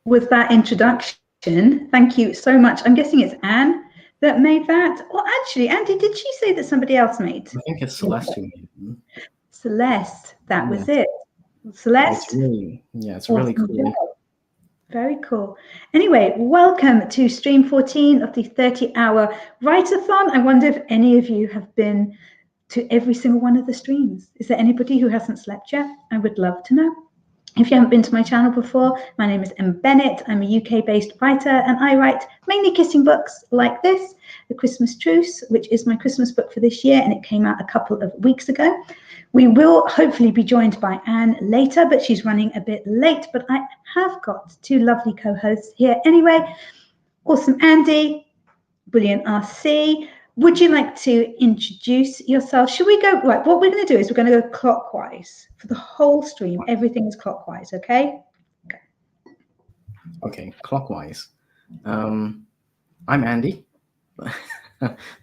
with that introduction. Thank you so much. I'm guessing it's Anne that made that. Or actually, Andy, did she say that somebody else made? I think it's Celeste who made it. Celeste, that was it. Celeste? It's really cool. Very cool. Anyway, welcome to stream 14 of the 30-hour WRITE-A-THON. I wonder if any of you have been to every single one of the streams. Is there anybody who hasn't slept yet? I would love to know. If you haven't been to my channel before, my name is Emma Bennet. I'm a UK-based writer, and I write mainly kissing books like this, The Christmas Truce, which is my Christmas book for this year, and it came out a couple of weeks ago. We will hopefully be joined by Anne later, but she's running a bit late. But I have got two lovely co-hosts here anyway. Awesome Andy, brilliant RC. Would you like to introduce yourself? Should we go, right, what we're going to do is we're going to go clockwise for the whole stream. Everything is clockwise, okay? Okay, clockwise. I'm Andy.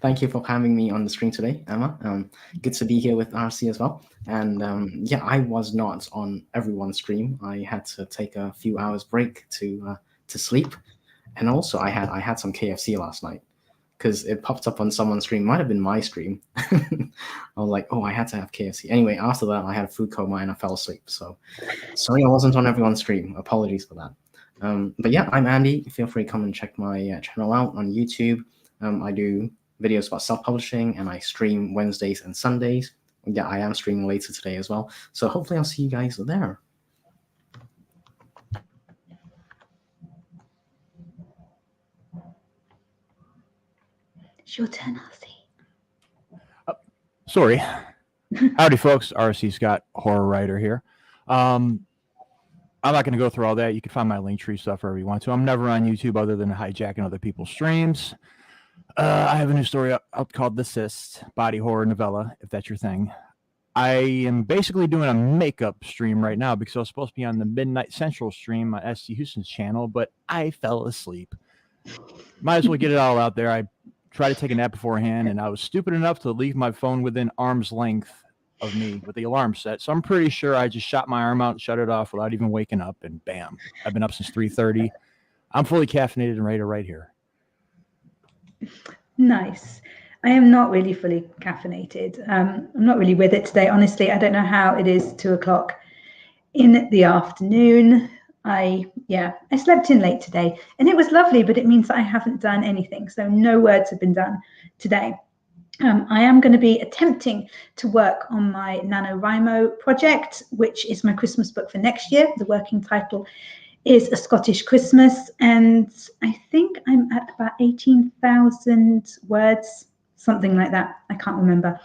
Thank you for having me on the stream today, Emma. Good to be here with RC as well. And yeah, I was not on everyone's stream. I had to take a few hours break to sleep. And also I had some KFC last night, because it popped up on someone's stream. Might have been my stream. I was like, oh, I had to have KFC. Anyway, after that, I had a food coma and I fell asleep. So sorry I wasn't on everyone's stream. Apologies for that. But yeah, I'm Andy. Feel free to come and check my channel out on YouTube. I do videos about self-publishing, and I stream Wednesdays and Sundays. Yeah, I am streaming later today as well. So hopefully I'll see you guys there. It's your turn, RC. Sorry. Howdy, folks. RC Scott, horror writer here. I'm not going to go through all that. You can find my Linktree stuff wherever you want to. I'm never on YouTube other than hijacking other people's streams. I have a new story out called The Cyst, body horror novella, if that's your thing. I am basically doing a makeup stream right now because I was supposed to be on the Midnight Central stream on ST Houston's channel, but I fell asleep. Might as well get it all out there. I tried to take a nap beforehand, and I was stupid enough to leave my phone within arm's length of me with the alarm set. So I'm pretty sure I just shot my arm out and shut it off without even waking up, and bam. I've been up since 3:30. I'm fully caffeinated and ready to write here. Nice. I am not really fully caffeinated. I'm not really with it today. Honestly, I don't know how it is 2 o'clock in the afternoon. I slept in late today, and it was lovely, but it means that I haven't done anything. So no words have been done today. I am going to be attempting to work on my NaNoWriMo project, which is my Christmas book for next year. The working title is A Scottish Christmas, and I think I'm at about 18,000 words, something like that. I can't remember.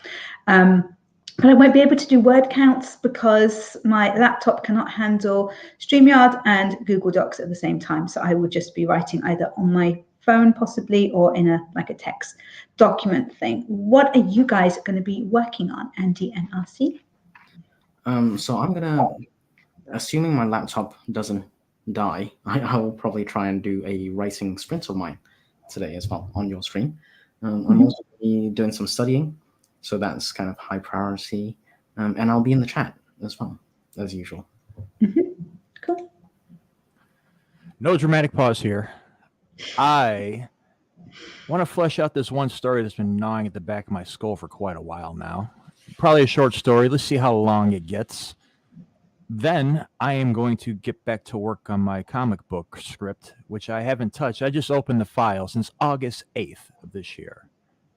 But I won't be able to do word counts because my laptop cannot handle StreamYard and Google Docs at the same time. So I will just be writing either on my phone possibly or in a text document thing. What are you guys going to be working on, Andy and RC? So I'm gonna, assuming my laptop doesn't die, I will probably try and do a writing sprint of mine today as well on your stream. I'm also doing some studying, so that's kind of high priority, and I'll be in the chat as well, as usual. Cool. No dramatic pause here. I want to flesh out this one story that's been gnawing at the back of my skull for quite a while now. Probably a short story. Let's see how long it gets. Then I am going to get back to work on my comic book script, which I haven't touched. I just opened the file since August 8th of this year.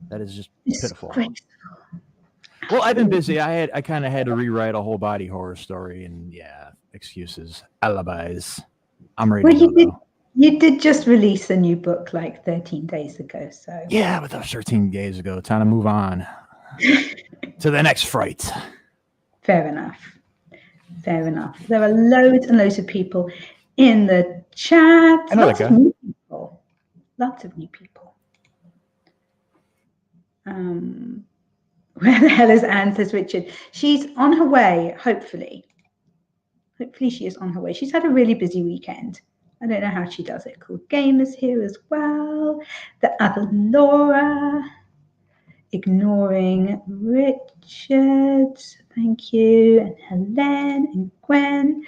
That is just pitiful. Great. Well, I've been busy. I kind of had to rewrite a whole body horror story, and yeah, excuses, alibis. I'm ready to go. You did just release a new book like 13 days ago, so yeah, but that was 13 days ago. Time to move on to the next fright. Fair enough. Fair enough. There are loads and loads of people in the chat. Lots of new people. Lots of new people. Where the hell is Anne, says Richard? She's on her way, hopefully. Hopefully she is on her way. She's had a really busy weekend. I don't know how she does it. Cool Gamers here as well. The other Laura. Ignoring Richard. Thank you. And Helene and Gwen.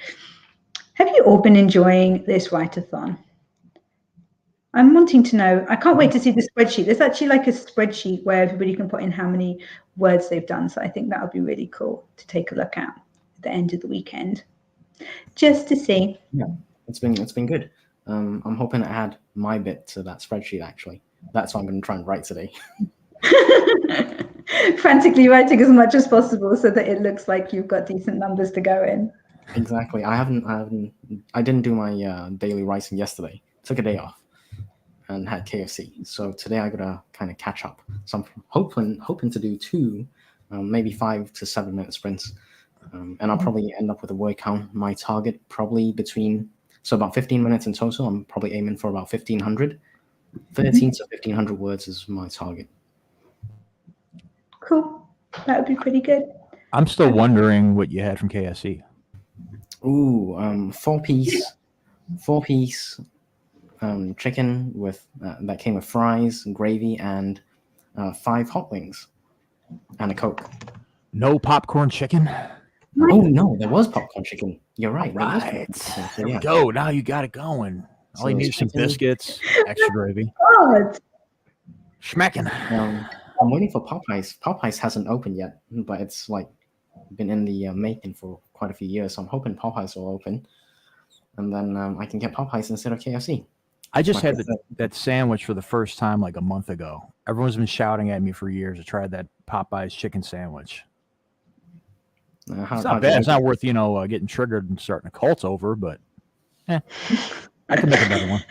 Have you all been enjoying this WRITE-A-THON? I'm wanting to know. I can't wait to see the spreadsheet. There's actually like a spreadsheet where everybody can put in how many words they've done. So I think that would be really cool to take a look at the end of the weekend, just to see. Yeah, it's been good. I'm hoping to add my bit to that spreadsheet. Actually, that's what I'm going to try and write today. Frantically writing as much as possible so that it looks like you've got decent numbers to go in. Exactly. I didn't do my daily writing yesterday. Took a day off and had KFC. So today I gotta kind of catch up. So I'm hoping to do 2, maybe 5 to 7 minute sprints. And I'll probably end up with a word count. My target probably about 15 minutes in total. I'm probably aiming for about 1,500. 13 to 1,500 words is my target. Cool. That would be pretty good. I'm still wondering what you had from KFC. Ooh, 4-piece chicken with that came with fries, gravy, and 5 hot wings, and a Coke. No popcorn chicken. Oh no, there was popcorn chicken. You're right. Right. There we go. Now you got it going. All you need is some biscuits, extra gravy. God. Schmecking. I'm waiting for Popeyes. Popeyes hasn't opened yet, but it's like been in the making for quite a few years. So I'm hoping Popeyes will open, and then I can get Popeyes instead of KFC. I just had that sandwich for the first time like a month ago. Everyone's been shouting at me for years to try that Popeyes chicken sandwich. It's not bad. It's not worth, getting triggered and starting a cult over, but I can make a better one.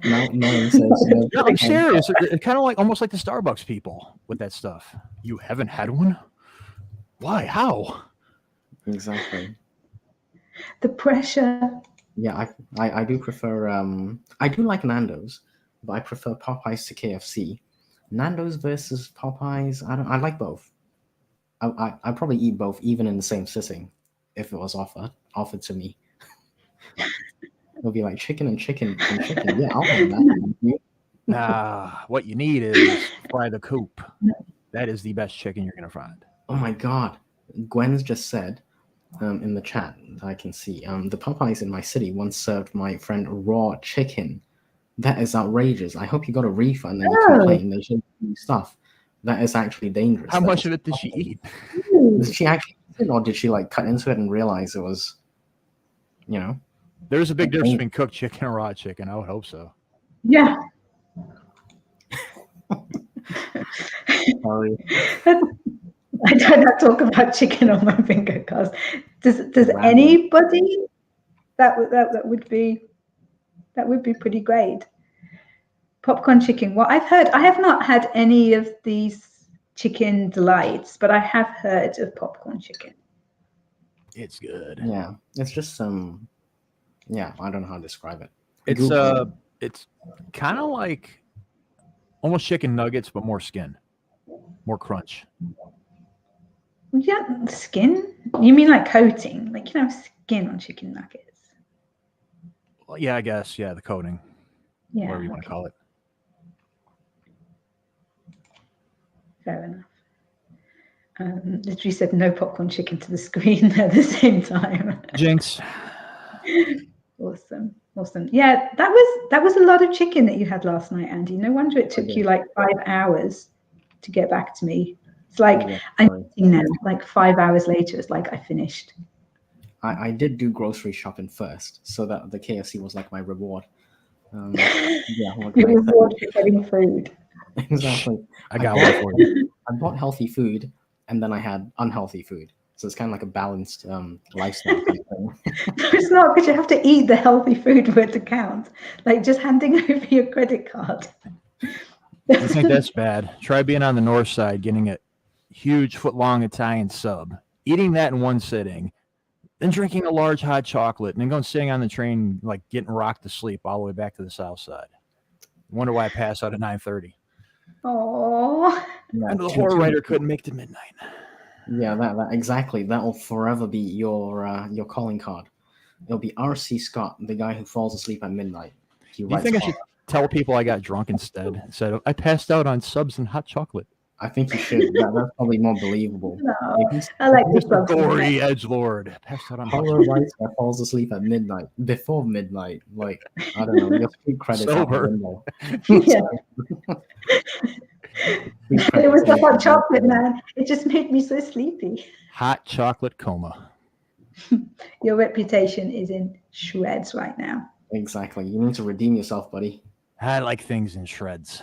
No one says no. No, I'm serious. It's kind of like almost like the Starbucks people with that stuff. You haven't had one? Why? How? Exactly. The pressure. Yeah, I do prefer. I do like Nando's, but I prefer Popeyes to KFC. Nando's versus Popeyes. I like both. I probably eat both, even in the same sitting, if it was offered to me. It'll be like chicken and chicken and chicken. Yeah, I'll have that. Nah, what you need is fry the coop. That is the best chicken you're gonna find. Oh my God, Gwen's just said in the chat that I can see. The Popeyes in my city once served my friend raw chicken. That is outrageous. I hope you got a refund and you complain. They should do stuff. That is actually dangerous. How much of it did she eat? Did she actually eat it, or did she like cut into it and realize it was, There's a big difference between cooked chicken and raw chicken. I would hope so. Yeah. Sorry. I don't have to talk about chicken on my finger cards. Does anybody that would be pretty great. Popcorn chicken. Well, I've heard, I have not had any of these chicken delights, but I have heard of popcorn chicken. It's good. Yeah, it's just yeah, I don't know how to describe it. It's kind of like almost chicken nuggets, but more skin, more crunch. Yeah, skin? You mean like coating? Like, skin on chicken nuggets? Well, yeah, I guess. Yeah, the coating. Yeah. Whatever you want to call it. Fair enough. Literally said no popcorn chicken to the screen at the same time. Jinx. Awesome. Yeah, that was a lot of chicken that you had last night, Andy. No wonder it took you like 5 hours to get back to me. It's like I'm eating now. Like 5 hours later, it's like I finished. I did do grocery shopping first, so that the KFC was like my reward. Yeah, your reward for getting food. Exactly. I got one for you. I bought healthy food, and then I had unhealthy food. So it's kind of like a balanced lifestyle. It's not, because you have to eat the healthy food for it to count. Like just handing over your credit card. You think that's bad? Try being on the north side, getting a huge foot-long Italian sub, eating that in one sitting, then drinking a large hot chocolate, and then going sitting on the train, like getting rocked to sleep all the way back to the south side. Wonder why I passed out at 9:30. Oh. And the horror writer couldn't make it to midnight. Yeah, that exactly. That will forever be your calling card. It'll be R.C. Scott, the guy who falls asleep at midnight. Do you think I should tell people I got drunk instead? Said I passed out on subs and hot chocolate. I think you should. That's probably more believable. No, If you I like the Mr. clubs in the Gory neck. edgelord. Pass that on. horror writer falls asleep at midnight, before midnight, like, I don't know, your street credits out the Sober. window. Yeah. Street It credits was the don't hot even chocolate, matter. man. It just made me so sleepy. Hot chocolate coma. Your reputation is in shreds right now. Exactly. You need to redeem yourself, buddy. I like things in shreds.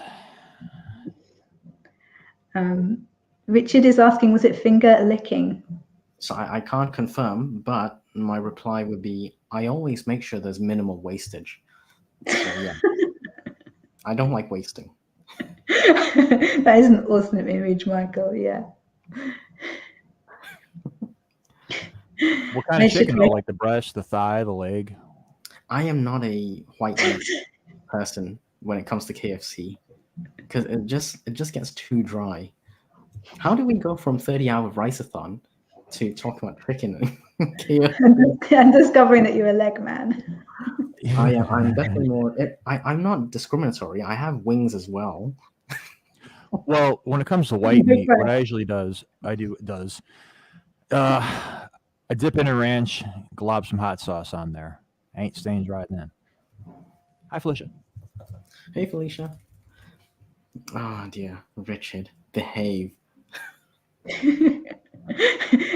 Richard is asking, was it finger licking? So I can't confirm, but my reply would be, I always make sure there's minimal wastage. So yeah, I don't like wasting. That is an awesome image, Michael. Yeah. What kind of chicken though? Like the breast, the thigh, the leg? I am not a white meat person when it comes to KFC, because it just gets too dry. How do we go from 30-hour WRITE-A-THON to talk about chicken and KFC? And discovering that you're a leg man. I'm definitely more. I'm not discriminatory. I have wings as well. Well, when it comes to white meat, what I usually I dip in a ranch, glob some hot sauce on there. Ain't staying dry then. Hi, Felicia. Hey, Felicia. Oh dear, Richard, behave. He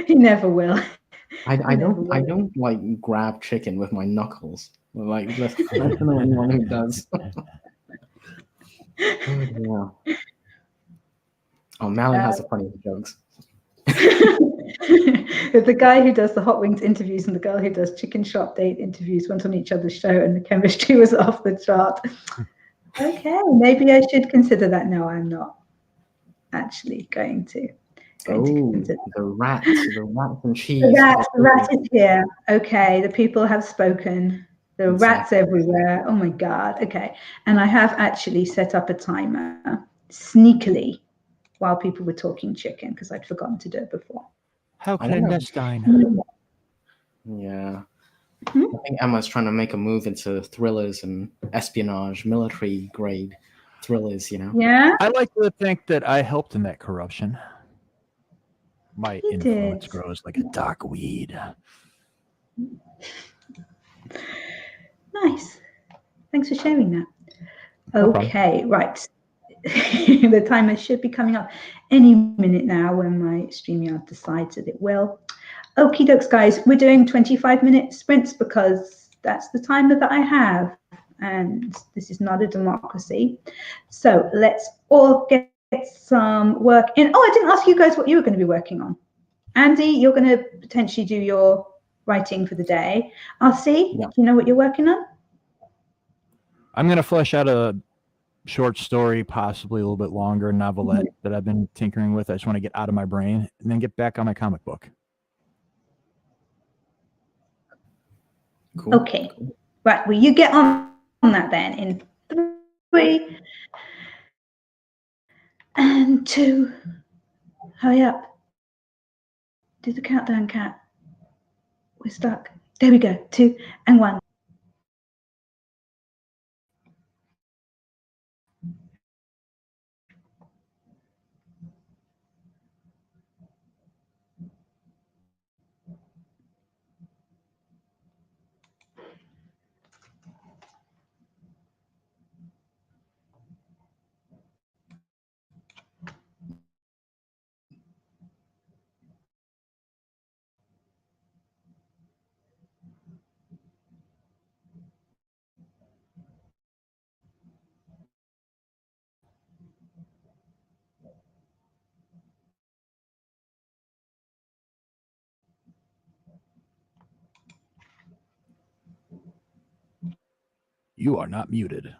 never will. I don't like grab chicken with my knuckles. Like, I don't know anyone who does. Oh, yeah. Oh, Malin has the funniest jokes. The guy who does the hot wings interviews and the girl who does chicken shop date interviews went on each other's show, and the chemistry was off the chart. Okay, maybe I should consider that. No, I'm not actually going to. The rat and cheese. The rat is here. Okay, the people have spoken. The rats everywhere. Oh my God. Okay, and I have actually set up a timer sneakily while people were talking chicken because I'd forgotten to do it before. How clandestine. Yeah. I think Emma's trying to make a move into thrillers and espionage, military grade thrillers, you know? Yeah. I like to think that I helped in that corruption. My influence grows like a dark weed. Nice. Thanks for sharing that. Okay, right. The timer should be coming up any minute now when my StreamYard decides that it will. Okie dokes, guys. We're doing 25-minute sprints because that's the timer that I have. And this is not a democracy. So let's all get some work in. Oh, I didn't ask you guys what you were going to be working on. Andy, you're going to potentially do your writing for the day. RC, do you know what you're working on? I'm going to flesh out a short story, possibly a little bit longer novelette that I've been tinkering with. I just want to get out of my brain and then get back on my comic book. Cool. Okay. Right. Well, you get on that then in 3 and 2. Hurry up. Do the countdown, cat. We're stuck. There we go. 2 and 1. You are not muted.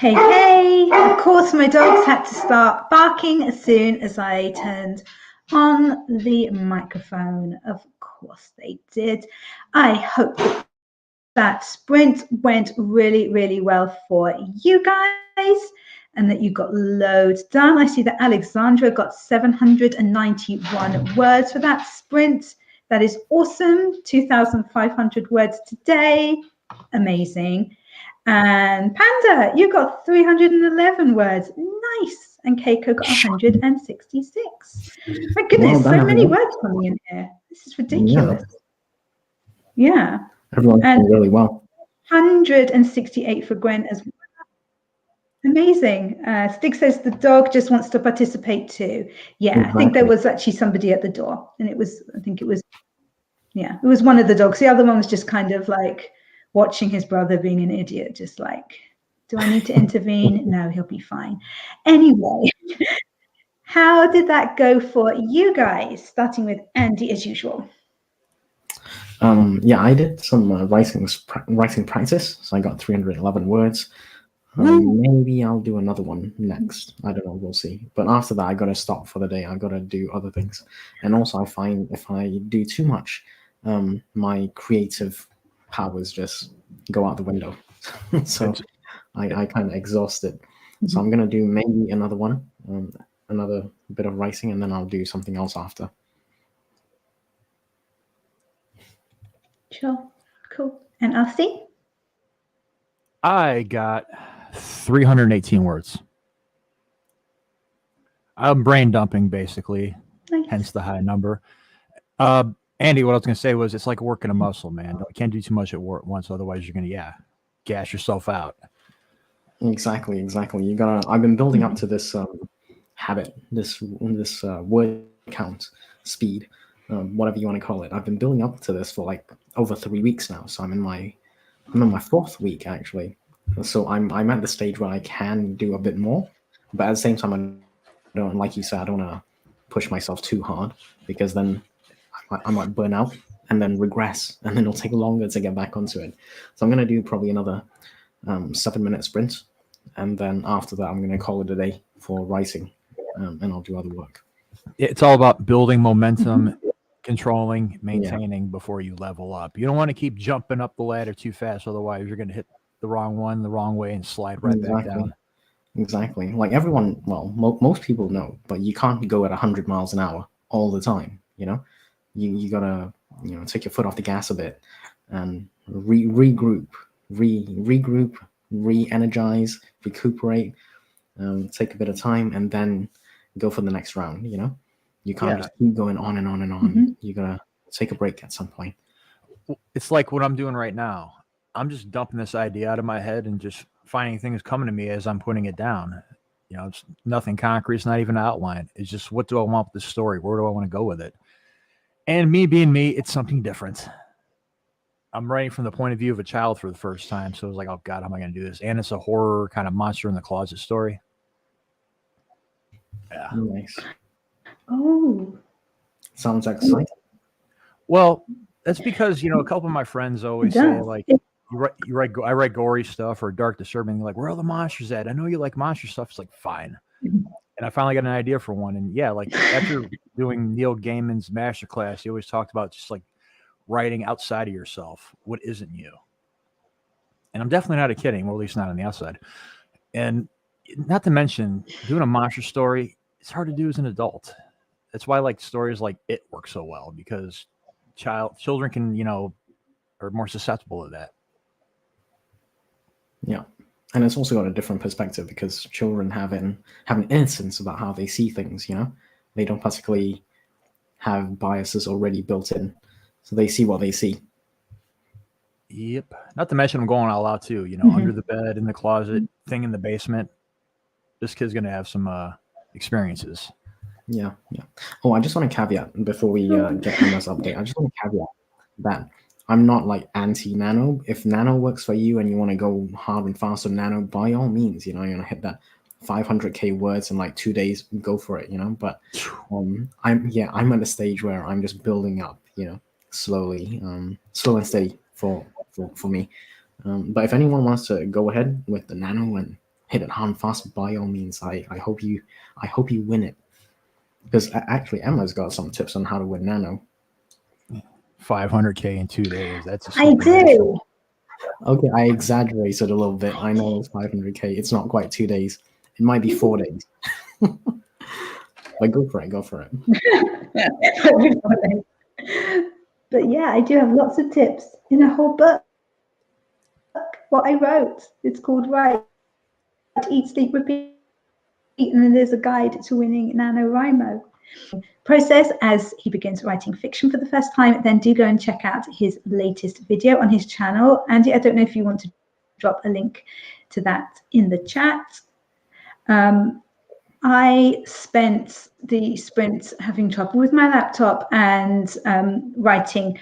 Hey, hey! Of course, my dogs had to start barking as soon as I turned on the microphone. Of course they did. I hope that sprint went really, really well for you guys and that you got loads done. I see that Alexandra got 791 words for that sprint. That is awesome. 2,500 words today. Amazing. And Panda, you got 311 words. Nice. And Keiko got 166. My goodness, so many words coming in here. This is ridiculous. Yeah. Everyone's doing really well. 168 for Gwen as well. Amazing. Stig says the dog just wants to participate too. Yeah, exactly. I think there was actually somebody at the door, and it was one of the dogs. The other one was just kind of like watching his brother being an idiot, just like, do I need to intervene? No, he'll be fine. Anyway, how did that go for you guys? Starting with Andy as usual. Yeah, I did some writing practice, so I got 311 words. Maybe I'll do another one next. I don't know, we'll see. But after that, I got to stop for the day. I got to do other things. And also, I find if I do too much, my creative powers just go out the window. So I kind of exhausted. So I'm going to do maybe another one, another bit of writing, and then I'll do something else after. Sure. Cool. And Elsie? I got 318 words. I'm brain dumping, basically, nice. Hence the high number. Andy, what I was going to say was it's like working a muscle, man. You can't do too much at once, otherwise you're going to, gas yourself out. Exactly. You gotta. I've been building up to this habit, this word count speed, whatever you want to call it. I've been building up to this for like over 3 weeks now. So I'm in my 4th week actually. So I'm at the stage where I can do a bit more, but at the same time I don't, like you said, I don't want to push myself too hard because then I might burn out and then regress, and then it'll take longer to get back onto it. So I'm going to do probably another 7-minute sprint, and then after that I'm going to call it a day for writing, and I'll do other work. It's all about building momentum, controlling, maintaining before you level up. You don't want to keep jumping up the ladder too fast, otherwise you're going to hit the wrong one the wrong way and slide right back down. Exactly. Like everyone, well, most people know, but you can't go at 100 miles an hour all the time. You gotta take your foot off the gas a bit and regroup, re-energize, recuperate, take a bit of time, and then go for the next round. You can't just keep going on and on and on. You gotta take a break at some point. It's like what I'm doing right now. I'm just dumping this idea out of my head and just finding things coming to me as I'm putting it down. It's nothing concrete. It's not even an outline. It's just, what do I want with this story? Where do I want to go with it? And me being me, it's something different. I'm writing from the point of view of a child for the first time. So it was like, oh God, how am I going to do this? And it's a horror kind of monster in the closet story. Yeah. Nice. Oh. Sounds exciting. Well, that's because, a couple of my friends always say, like, I write gory stuff or dark, disturbing. They're like, where are the monsters at? I know you like monster stuff. It's like, fine. And I finally got an idea for one. And like after doing Neil Gaiman's masterclass, he always talked about just like writing outside of yourself. What isn't you? And I'm definitely not kidding, or at least not on the outside. And not to mention, doing a monster story, it's hard to do as an adult. That's why like stories like It work so well, because children can, are more susceptible to that. Yeah. And it's also got a different perspective because children have an innocence about how they see things, They don't particularly have biases already built in. So they see what they see. Yep. Not to mention I'm going all out too, under the bed, in the closet, thing in the basement. This kid's going to have some experiences. Yeah. Oh, I just want to caveat before we get Emma's update. I just want to caveat that I'm not like anti-nano. If nano works for you and you want to go hard and fast on nano, by all means, you're going to hit that 500k words in like 2 days, go for it, But I'm at a stage where I'm just building up, slowly, slow and steady for me. But if anyone wants to go ahead with the nano and hit it hard and fast, by all means, I hope you win it. Because actually, Emma's got some tips on how to win Nano. 500K in 2 days. That's a I do. Okay, I exaggerated a little bit. I know it's 500K. It's not quite 2 days. It might be 4 days. But go for it. Go for it. But yeah, I do have lots of tips in a whole book. What I wrote. It's called Write, Eat, Sleep, Repeat. And then there's a guide to winning NaNoWriMo. Process as he begins writing fiction for the first time. Then do go and check out his latest video on his channel. Andy, I don't know if you want to drop a link to that in the chat. I spent the sprint having trouble with my laptop and writing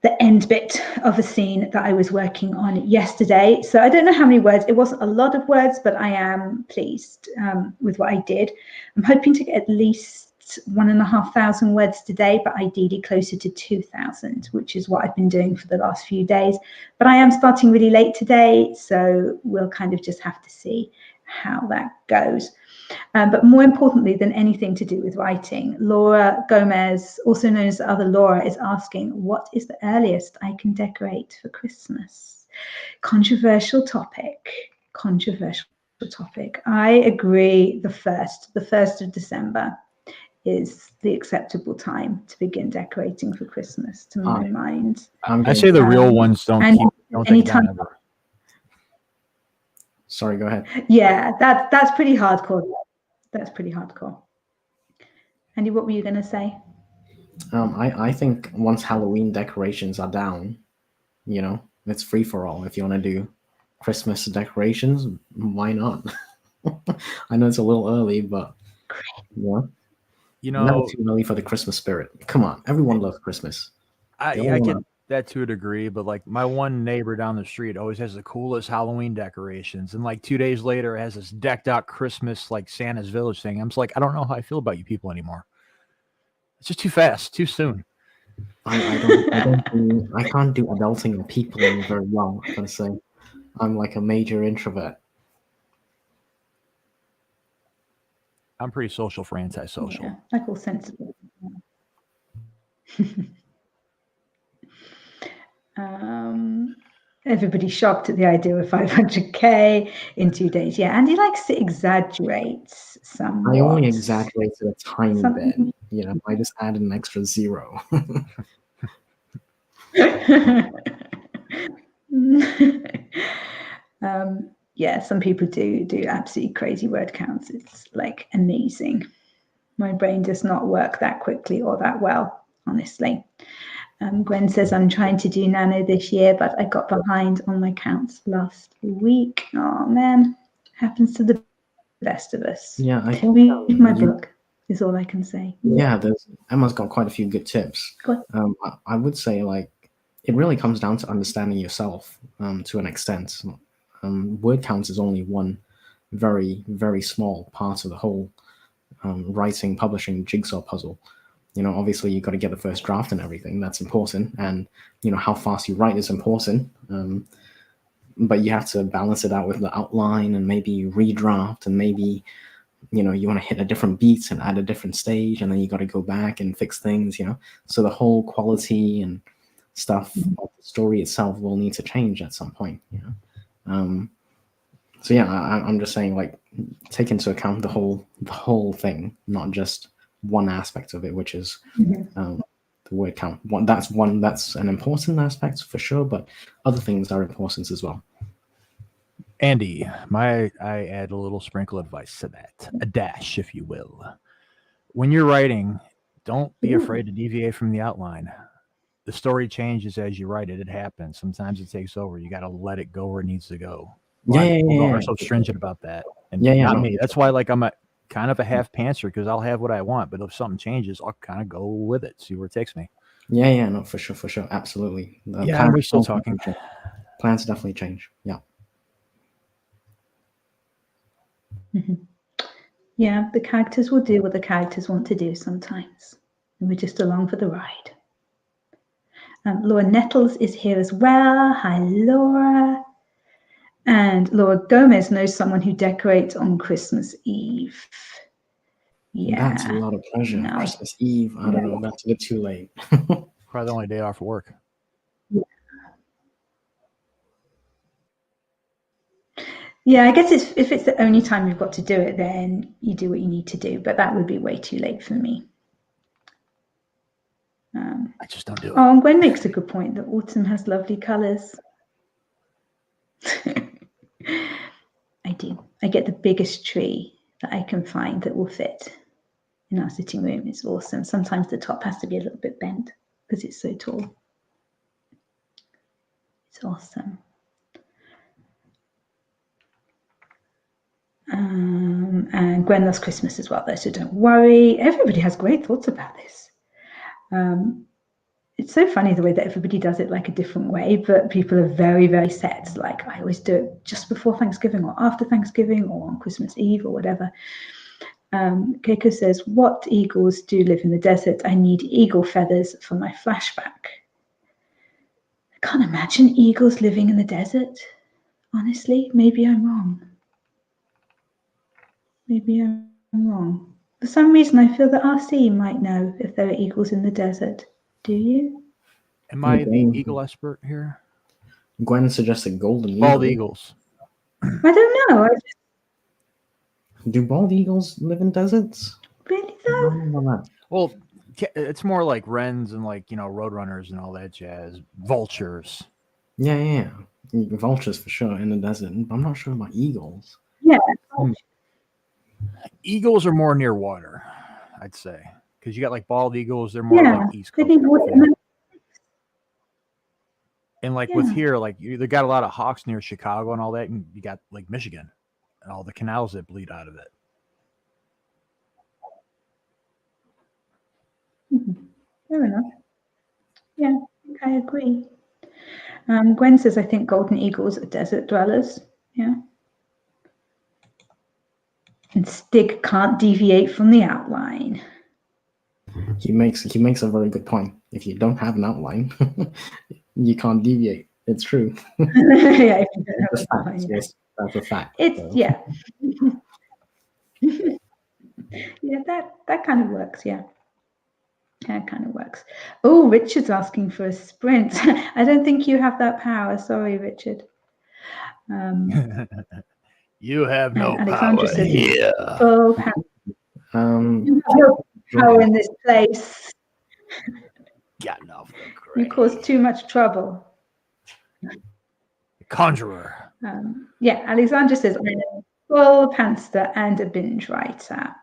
the end bit of a scene that I was working on yesterday. So I don't know how many words. It wasn't a lot of words, but I am pleased with what I did. I'm hoping to get at least 1,500 words today, but ideally closer to 2,000, which is what I've been doing for the last few days. But I am starting really late today, so we'll kind of just have to see how that goes. But more importantly than anything to do with writing, Laura Gomez, also known as the other Laura, is asking, what is the earliest I can decorate for Christmas? Controversial topic. Controversial topic. I agree. The 1st of December is the acceptable time to begin decorating for Christmas, to my mind. I say the real ones don't take it down ever. Sorry, go ahead. Yeah, that's pretty hardcore. That's pretty hardcore. Andy, what were you going to say? I think once Halloween decorations are down, you know, it's free for all. If you want to do Christmas decorations, why not? I know it's a little early, but yeah, never too early for the Christmas spirit. Come on, everyone loves Christmas. I get that to a degree, but like my one neighbor down the street always has the coolest Halloween decorations, and like 2 days later it has this decked out Christmas like Santa's Village thing. I'm just like, I don't know how I feel about you people anymore. It's just too fast, too soon. I can't do adulting or peopling very well, I gotta say. I'm like a major introvert. I'm pretty social for antisocial. Yeah, I feel sensible. Everybody's shocked at the idea of 500K in 2 days. Yeah, Andy likes to exaggerate somewhat. I only exaggerated a tiny bit. You know, I just added an extra 0. Yeah, some people do absolutely crazy word counts. It's like amazing. My brain does not work that quickly or that well, honestly. Gwen says, I'm trying to do Nano this year, but I got behind on my counts last week. Oh, man. Happens to the best of us. Yeah, I think read my book is all I can say. Yeah, Emma's got quite a few good tips. I would say, like, it really comes down to understanding yourself to an extent. Word count is only one very, very small part of the whole writing, publishing jigsaw puzzle. You know, obviously you got to get the first draft and everything. That's important. And, you know, how fast you write is important. But you have to balance it out with the outline and maybe redraft, and maybe, you know, you want to hit a different beat and add a different stage, and then you got to go back and fix things, you know. So the whole quality and stuff of the story itself will need to change at some point, you know. So yeah, I'm just saying, like, take into account the whole thing, not just one aspect of it, which is the word count. That's an important aspect for sure, but other things are important as well. Andy, I add a little sprinkle advice to that, a dash, if you will. When you're writing, don't be afraid to deviate from the outline. The story changes as you write it. It happens. Sometimes it takes over. You got to let it go where it needs to go. People are so stringent about that. And not me. That's why, like, I'm a kind of a half pantser, because I'll have what I want, but if something changes, I'll kind of go with it, see where it takes me. Yeah, no, for sure, absolutely. We're still talking. Plans definitely change. Yeah. Yeah, the characters will do what the characters want to do sometimes, and we're just along for the ride. Laura Nettles is here as well. Hi, Laura. And Laura Gomez knows someone who decorates on Christmas Eve. Yeah. That's a lot of pressure. No. Christmas Eve. I don't know. That's a bit too late. Probably the only day off work. Yeah, I guess if it's the only time you've got to do it, then you do what you need to do. But that would be way too late for me. I just don't do it. Oh, and Gwen makes a good point that autumn has lovely colours. I do. I get the biggest tree that I can find that will fit in our sitting room. It's awesome. Sometimes the top has to be a little bit bent because it's so tall. It's awesome. And Gwen loves Christmas as well, though, so don't worry. Everybody has great thoughts about this. It's so funny the way that everybody does it like a different way, but people are very, very set. Like I always do it just before Thanksgiving or after Thanksgiving or on Christmas Eve or whatever. Keiko says, what eagles do live in the desert? I need eagle feathers for my flashback. I can't imagine eagles living in the desert. Honestly, maybe I'm wrong. Maybe I'm wrong. For some reason, I feel that RC might know if there are eagles in the desert. Do you? Am I the eagle expert here? Gwen suggested golden eagle. Bald eagles. I don't know. Do bald eagles live in deserts? Really though? Well, it's more like wrens and like, roadrunners and all that jazz. Vultures. Yeah. Vultures for sure in the desert. But I'm not sure about eagles. Yeah. Eagles are more near water, I'd say. Because you got like bald eagles, they're more like East Coast. And like with here, like they got a lot of hawks near Chicago and all that, and you got like Michigan and all the canals that bleed out of it. Fair enough. Yeah, I agree. Gwen says, I think golden eagles are desert dwellers. Yeah. And Stig can't deviate from the outline. He makes a very good point. If you don't have an outline, you can't deviate. It's true. Yeah, if you don't have an outline, yes, that's a fact. It's yeah. Yeah, that kind of works, yeah. That kind of works. Oh, Richard's asking for a sprint. I don't think you have that power. Sorry, Richard. You have no Alexandra power says, here. Full power. No power in this place. Got nothing great. You cause too much trouble. Conjurer. Yeah, Alexandra says, I'm a full pantster and a binge writer.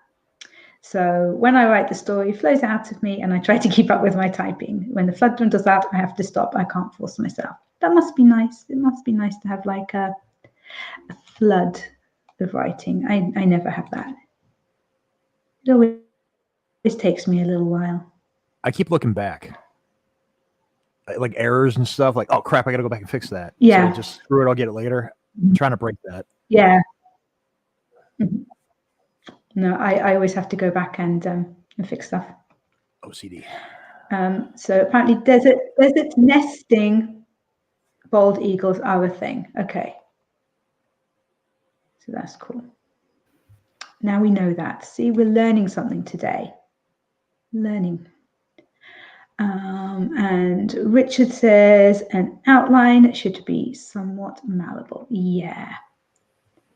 So when I write the story, it flows out of me and I try to keep up with my typing. When the flood dwindles out, I have to stop. I can't force myself. That must be nice. It must be nice to have like a flood of writing. I never have that. It always takes me a little while. I keep looking back. Like errors and stuff, like, oh crap, I gotta go back and fix that. Yeah. So just screw it, I'll get it later. I'm trying to break that. Yeah. No, I always have to go back and fix stuff. OCD. So apparently desert nesting bald eagles are a thing. Okay. So that's cool. Now we know that. See, we're learning something today. Learning. And Richard says an outline should be somewhat malleable. Yeah.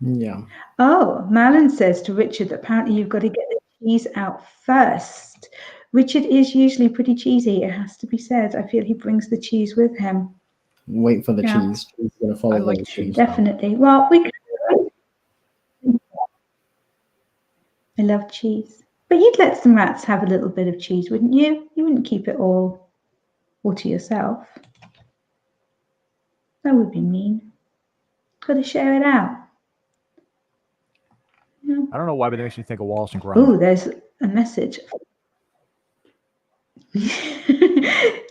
Yeah. Oh, Malin says to Richard, apparently you've got to get the cheese out first. Richard is usually pretty cheesy, it has to be said. I feel he brings the cheese with him. Wait for the cheese. He's gonna follow I like the cheese. Definitely. Well, we can. I love cheese. But you'd let some rats have a little bit of cheese, wouldn't you? You wouldn't keep it all to yourself. That would be mean. Got to share it out. Yeah. I don't know why, but it makes me think of Wallace and Gromit. Oh, there's a message.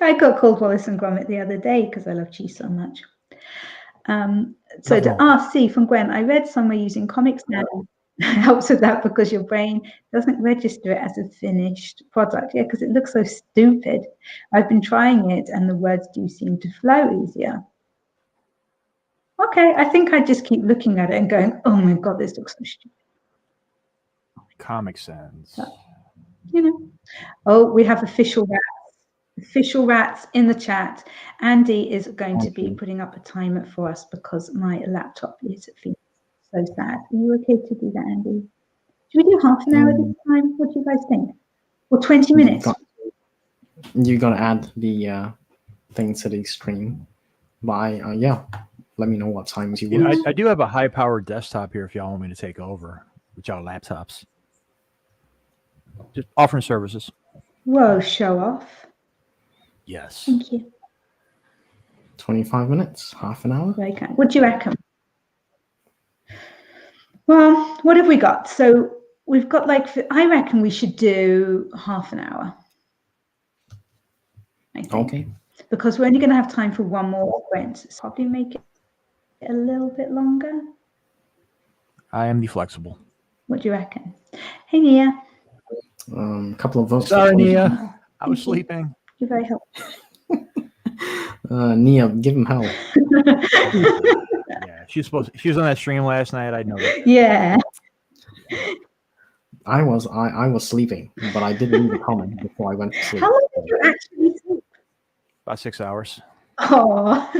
I got called Wallace and Gromit the other day because I love cheese so much. So to RC from Gwen, I read somewhere using Comics Now helps with that because your brain doesn't register it as a finished product. Yeah, because it looks so stupid. I've been trying it and the words do seem to flow easier. Okay, I think I just keep looking at it and going, oh my God, this looks so stupid. Comic Sans. You know. Oh, we have official rats in the chat. Andy is going to be putting up a timer for us because my laptop is feeling so sad. Are you okay to do that, Andy? Should we do half an hour this time? What do you guys think? Or 20 minutes? You got to add the thing to the stream by, yeah, let me know what times you want. I do have a high-powered desktop here if y'all want me to take over with y'all laptops. Just offering services. Whoa, show off. Yes. Thank you. 25 minutes, half an hour. Very kind. What do you reckon? Well, what have we got? So we've got like, I reckon we should do half an hour. I think. Okay. Because we're only going to have time for one more sprint. So probably make it a little bit longer. I am the flexible. What do you reckon? Hey, Nia. A couple of votes. Sorry, Nia. I was sleeping. You're very helpful. Nia, give him hell. Yeah, she was on that stream last night. I know that. Yeah. I was sleeping, but I did leave a comment before I went to sleep. How long did you actually sleep? About 6 hours. Oh.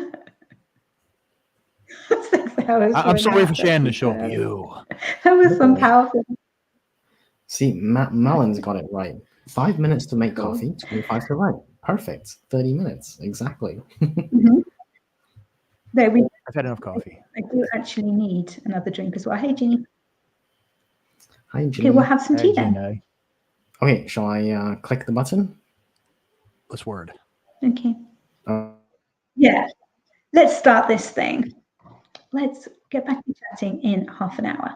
6 hours. I'm still waiting for Shannon to show up. You. That was some powerful. See, Malon's got it right. 5 minutes to make coffee, 25 to write. Perfect. 30 minutes. Exactly. There we go. I've had enough coffee. I do actually need another drink as well. Hey, Jeannie. Hi, Jeannie. Okay, we'll have some tea then. Jeannie. Okay, shall I click the button? Let's word. Okay. Yeah. Let's start this thing. Let's get back to chatting in half an hour.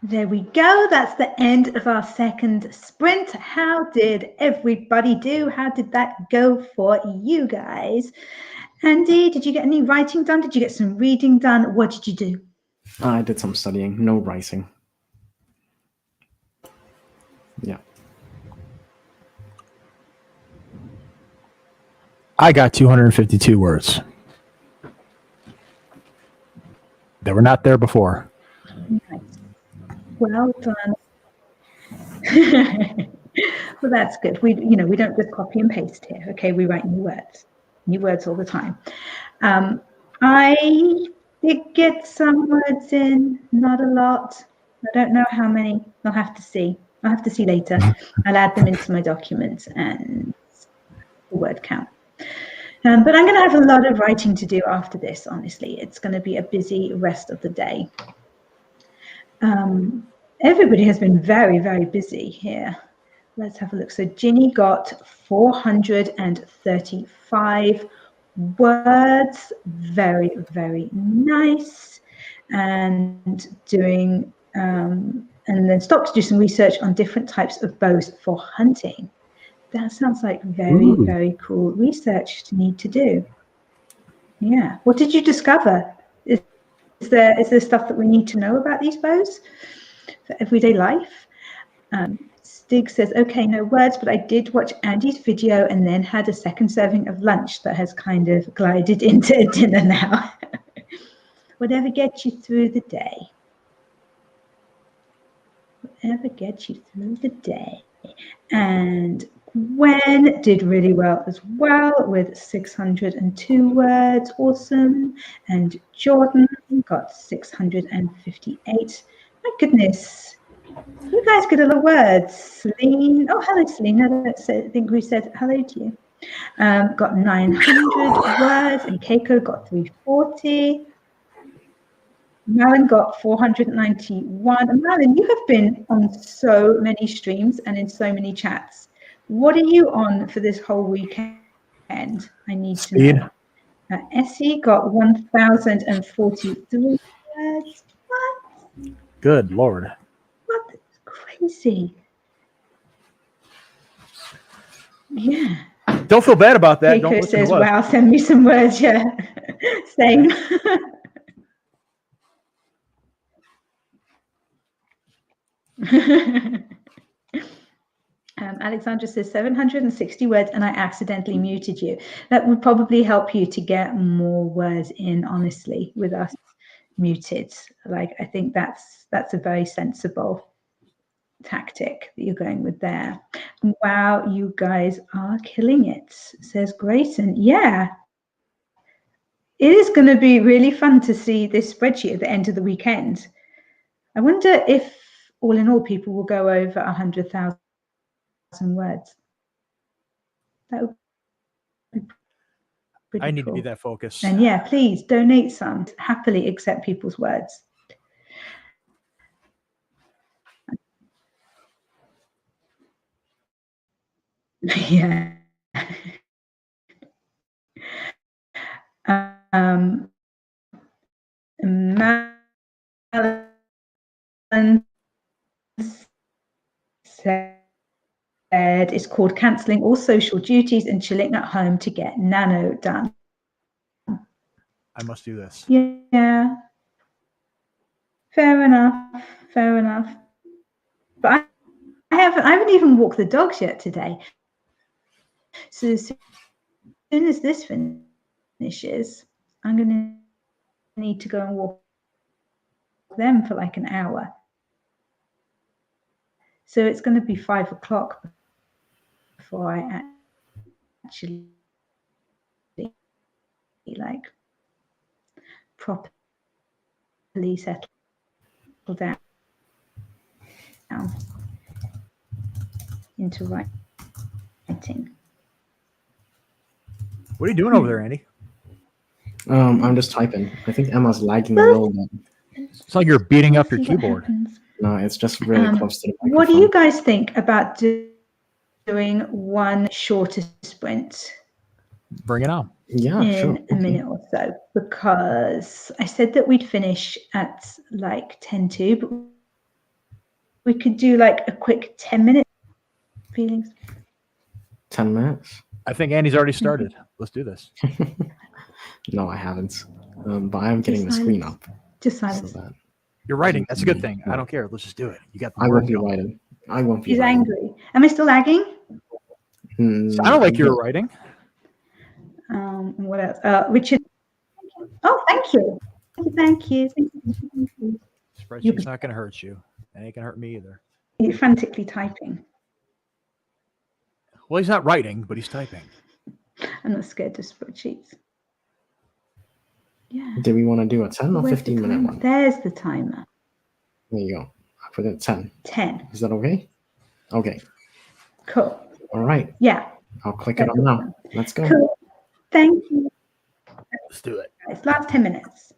There we go. That's the end of our second sprint. How did everybody do? How did that go for you guys? Andy, did you get any writing done? Did you get some reading done? What did you do? I did some studying, no writing. Yeah. I got 252 words. They were not there before. Nice. Well done. Well, that's good. We don't just copy and paste here. Okay, we write new words all the time. I did get some words in, not a lot. I don't know how many. I'll have to see. I'll have to see later. I'll add them into my document and the word count. But I'm going to have a lot of writing to do after this, honestly. It's going to be a busy rest of the day. Everybody has been very, very busy here. Let's have a look. So Ginny got 435 words. Very, very nice. And doing, and then stopped to do some research on different types of bows for hunting. That sounds like very, very cool research to need to do. Yeah. What did you discover? Is there stuff that we need to know about these bows for everyday life? Stig says, okay, no words, but I did watch Andy's video and then had a second serving of lunch that has kind of glided into dinner now. Whatever gets you through the day. Whatever gets you through the day. And Gwen did really well as well with 602 words. Awesome. And Jordan got 658. My goodness. You guys get a lot of words. Celine. Oh, hello, Celine. I think we said hello to you. Got 900 words. And Keiko got 340. Malin got 491. And Malin, you have been on so many streams and in so many chats. What are you on for this whole weekend? I need to know. Essie got 1,043 words. What? Good Lord. What? That's crazy. Yeah. Don't feel bad about that. Keiko says, wow, send me some words. Yeah. Same. Alexandra says 760 words and I accidentally muted you. That would probably help you to get more words in, honestly, with us muted. Like, I think that's a very sensible tactic that you're going with there. Wow, you guys are killing it, says Grayson. Yeah, it is going to be really fun to see this spreadsheet at the end of the weekend. I wonder if all in all people will go over 100,000 words. That would be pretty I need cool. to be that focused. And yeah, please donate some. Happily accept people's words. Yeah. Malin said it's called cancelling all social duties and chilling at home to get nano done. I must do this. Yeah. Fair enough. Fair enough. But I haven't even walked the dogs yet today. So as soon as this finishes, I'm going to need to go and walk them for like an hour. So it's going to be 5 o'clock before I actually like properly settle down into writing. What are you doing over there, Andy? I'm just typing. I think Emma's lagging a little bit. It's like you're beating up your keyboard. No, it's just really close to the microphone. What do you guys think about doing one shorter sprint? Bring it on. Yeah, sure. In a minute or so, because I said that we'd finish at like 10 to, but we could do like a quick 10-minute feelings. 10 minutes? I think Andy's already started. Let's do this. No, I haven't. But I'm getting the screen up. Just silence. So that You're writing. That's a good thing. I don't care. Let's just do it. You got the I word won't be going. writing. I won't be He's writing. angry. Am I still lagging? Sounded like you were writing. What else? Richard. Oh, thank you. Thank you. Thank you. Spreadsheet's not going to hurt you. It ain't going to hurt me either. You're frantically typing. Well, he's not writing, but he's typing. I'm not scared of spreadsheets. Yeah. Do we want to do a 10 or Where's 15 the minute timer? one? There's the timer. There you go. I put it 10. 10. Is that okay? Okay. Cool. All right. Yeah. I'll click it on now. Let's go. Cool. Thank you. Let's do it. It's last 10 minutes.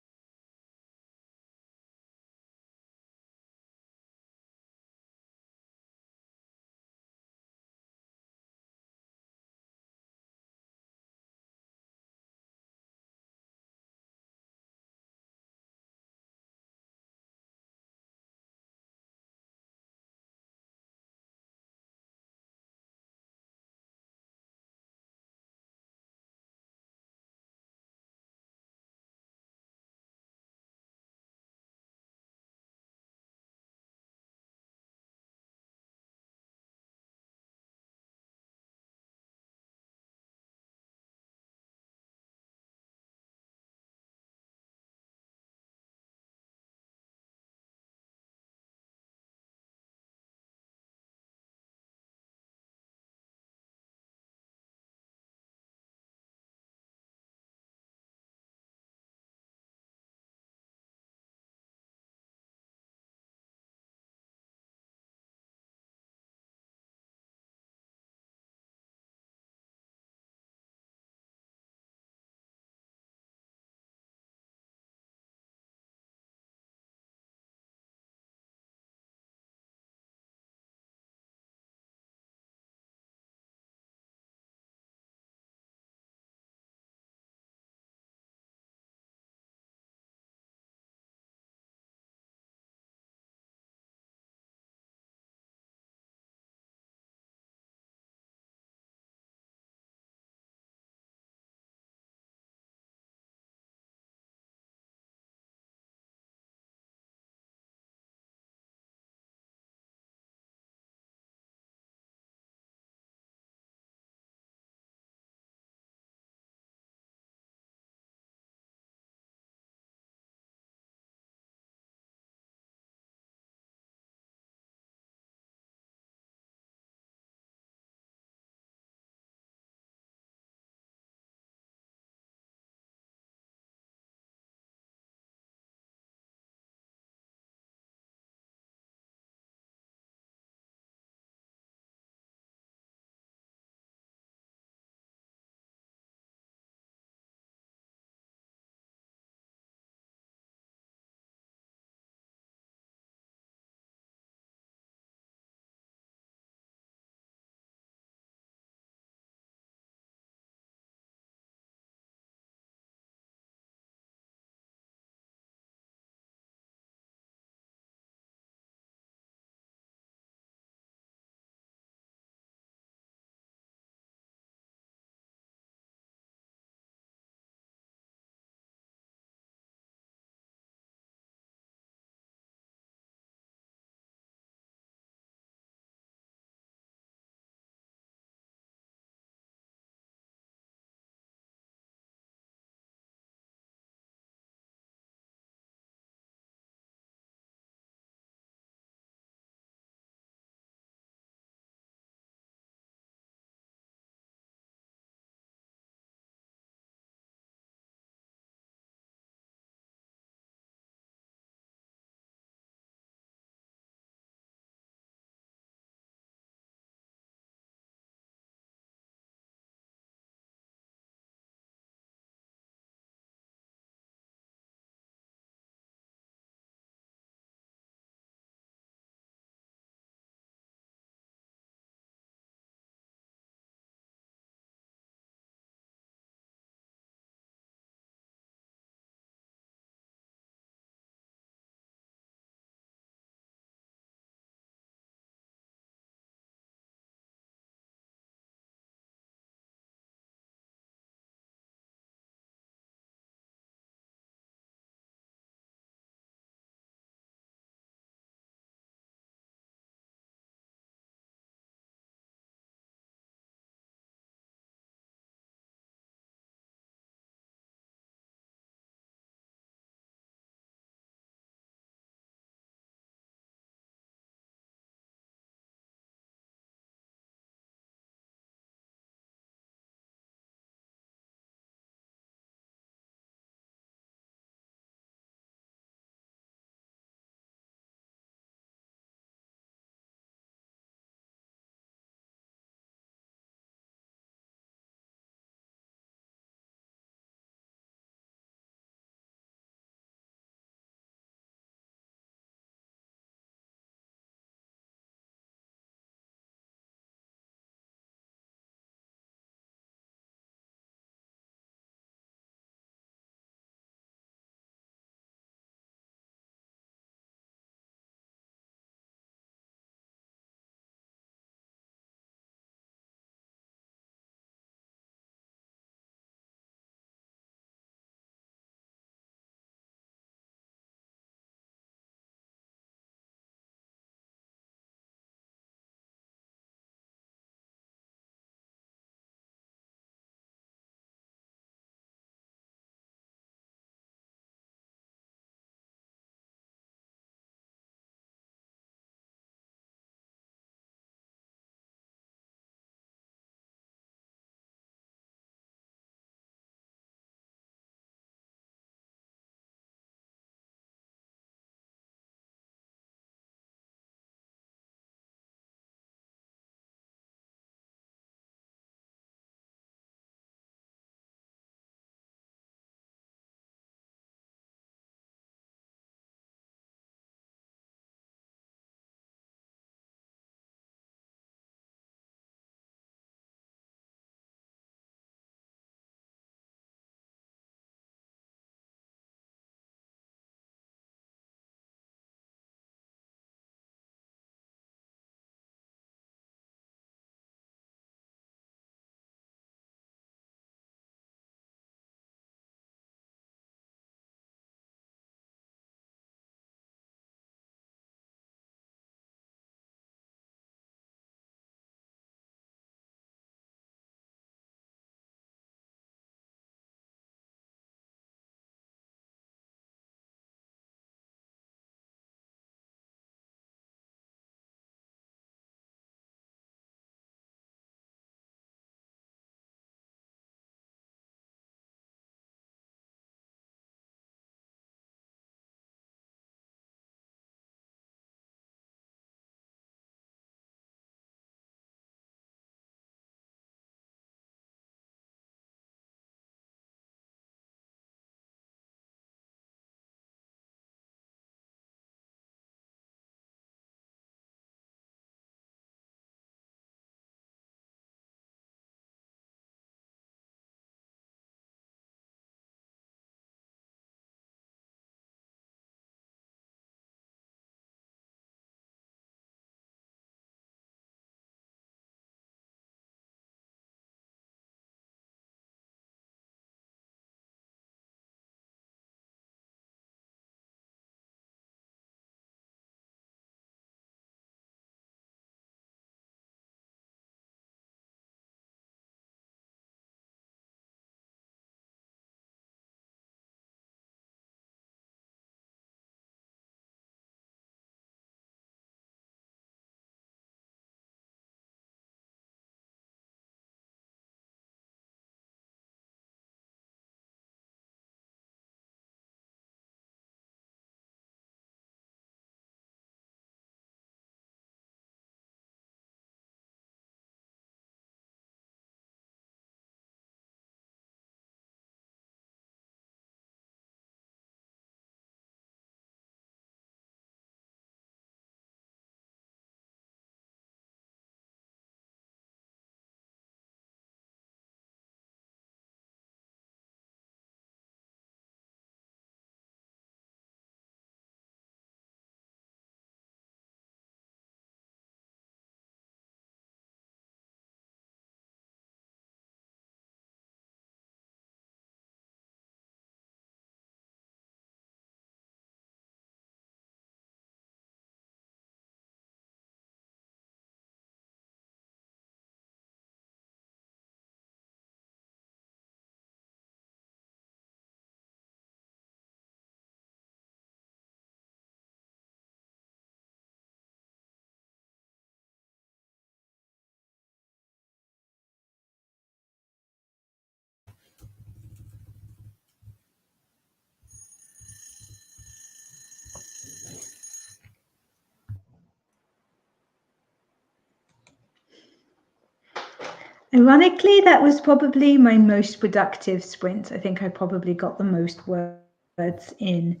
Ironically, that was probably my most productive sprint. I think I probably got the most words in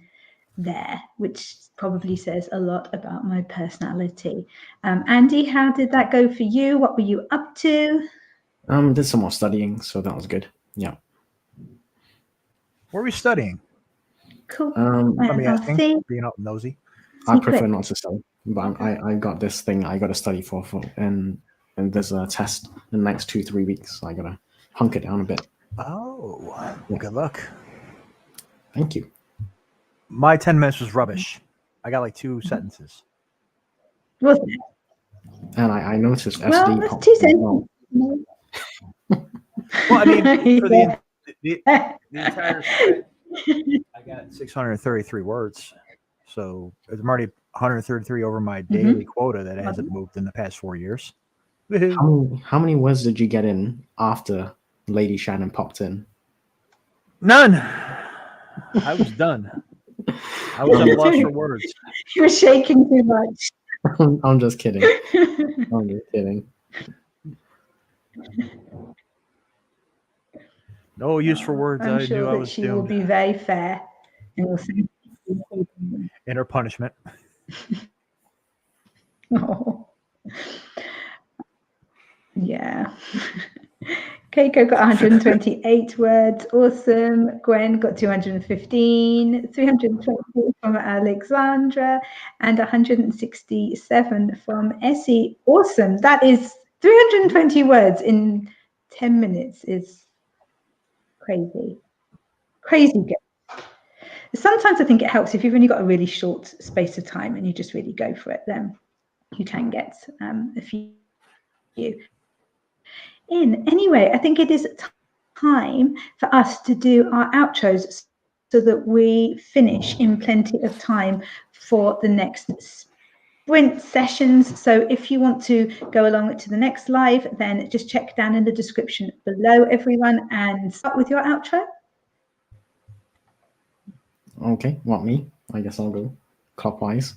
there, which probably says a lot about my personality. Andy, how did that go for you? What were you up to? Did some more studying, so that was good. Yeah. What were we studying? Cool. Let me I'll asking, see. being out nosy. I prefer not to study, but I got this thing I got to study for and there's a test in the next 2-3 weeks. So I gotta hunker down a bit. Oh, Yeah. good luck. Thank you. My 10 minutes was rubbish. I got like 2 sentences. Wasn't it? And I noticed Well, SD that's popped 2 as sentences. well. Well, I mean, for Yeah. the entire sprint, I got 633 words. So I'm already 133 over my daily quota that hasn't moved in the past 4 years. How many words did you get in after Lady Shannon popped in? None. I was done. I was at a loss for words. You were shaking too much. I'm just kidding. I'm just kidding. No use for words. I'm I sure knew I that was she will doomed. be very fair. And will say, In her punishment. oh. Yeah. Keiko got 128 words. Awesome. Gwen got 215, 320 from Alexandra, and 167 from Essie. Awesome. That is 320 words in 10 minutes is crazy. Crazy good. Sometimes I think it helps if you've only got a really short space of time and you just really go for it, then you can get a few in. Anyway, I think it is time for us to do our outros so that we finish in plenty of time for the next sprint sessions. So if you want to go along to the next live, then just check down in the description below, everyone, and start with your outro. Okay, what me? I guess I'll go clockwise.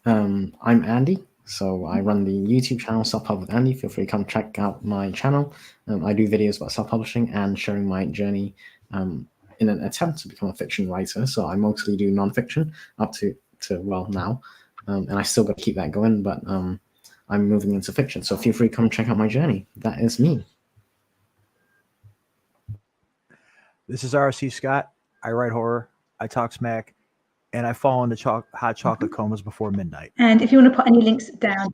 I'm Andy, so I run the YouTube channel Self-Pub with Andy. Feel free to come check out my channel. I do videos about self-publishing and sharing my journey in an attempt to become a fiction writer. So I mostly do non-fiction up to well now, and I still got to keep that going. But I'm moving into fiction, so feel free to come check out my journey. That is me. This is RC Scott. I write horror. I talk smack. And I fall into hot chocolate comas before midnight. And if you want to put any links down.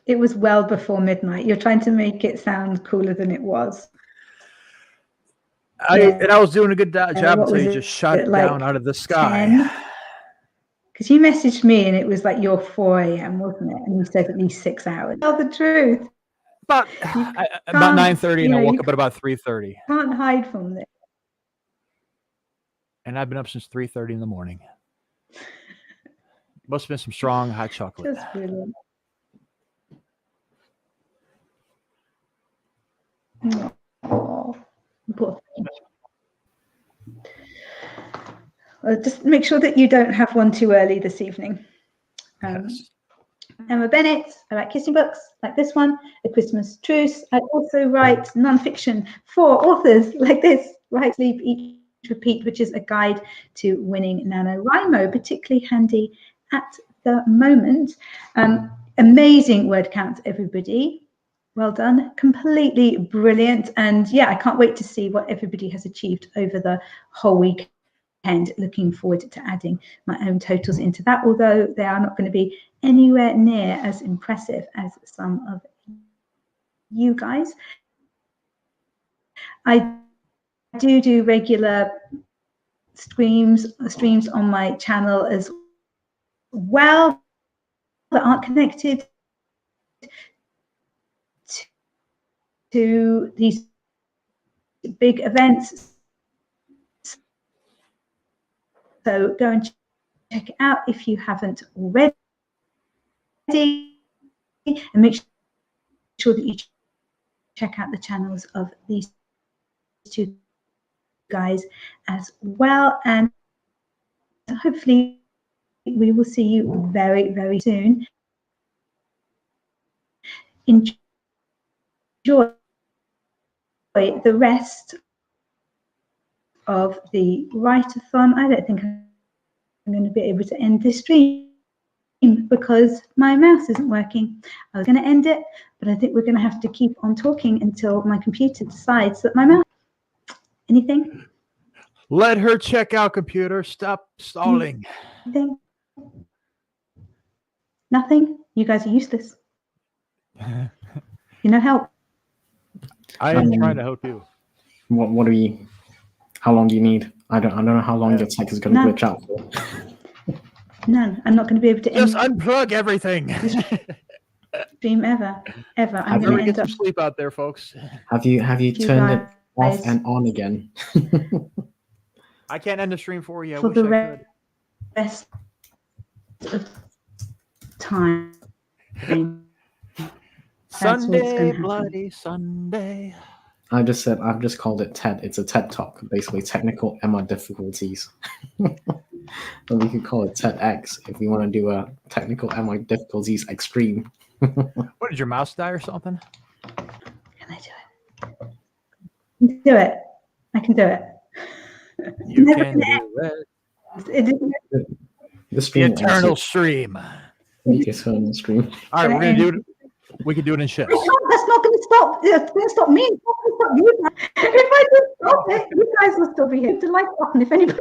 It was well before midnight. You're trying to make it sound cooler than it was. And I was doing a good job until you just shot it like down out of the sky. Because you messaged me and it was like your 4 a.m., wasn't it? And you said at least 6 hours. Tell the truth. About 9:30, and I woke up at about 3:30. Can't hide from this. And I've been up since 3:30 in the morning. Must have been some strong hot chocolate. Just brilliant. Oh, poor thing. Just make sure that you don't have one too early this evening. Yes. Emma Bennet, I write kissing books like this one, A Christmas Truce. I also write non-fiction for authors like this, Write, Sleep, Eat, Repeat, which is a guide to winning NaNoWriMo, particularly handy at the moment. Amazing word count, everybody. Well done, completely brilliant. And yeah, I can't wait to see what everybody has achieved over the whole week. And looking forward to adding my own totals into that, although they are not going to be anywhere near as impressive as some of you guys. I do regular streams on my channel as well that aren't connected to these big events. So go and check it out if you haven't already, and make sure that you check out the channels of these two guys as well. And hopefully we will see you very, very soon. Enjoy the rest of the WRITE-A-THON. I don't think I'm going to be able to end this stream because my mouse isn't working. I was going to end it, but I think we're going to have to keep on talking until my computer decides that my mouse. Anything? Let her check out, computer. Stop stalling. Anything? Nothing? You guys are useless. You know help. I am trying to help you. What do you? How long do you need? I don't know how long your tech is going to glitch out for. None. I'm not going to be able to just unplug everything. Stream ever. I'm going to get some sleep out there, folks. Have you turned it off and on again? I can't end the stream for you. I for wish the I could. Rest of time. Sunday, bloody Sunday. I've just called it TED. It's a TED Talk, basically technical Emma difficulties. But we could call it TEDx if we want to do a technical Emma difficulties extreme. What, did your mouse die or something? Can I do it? Do it. I can do it. You can do it. The eternal stream. The eternal stream. All right, we're gonna do it. We can do it in shifts. That's not going to stop. It's going to stop me. It's not going to stop you. If I just stop it, you guys will still be here to like button. If anybody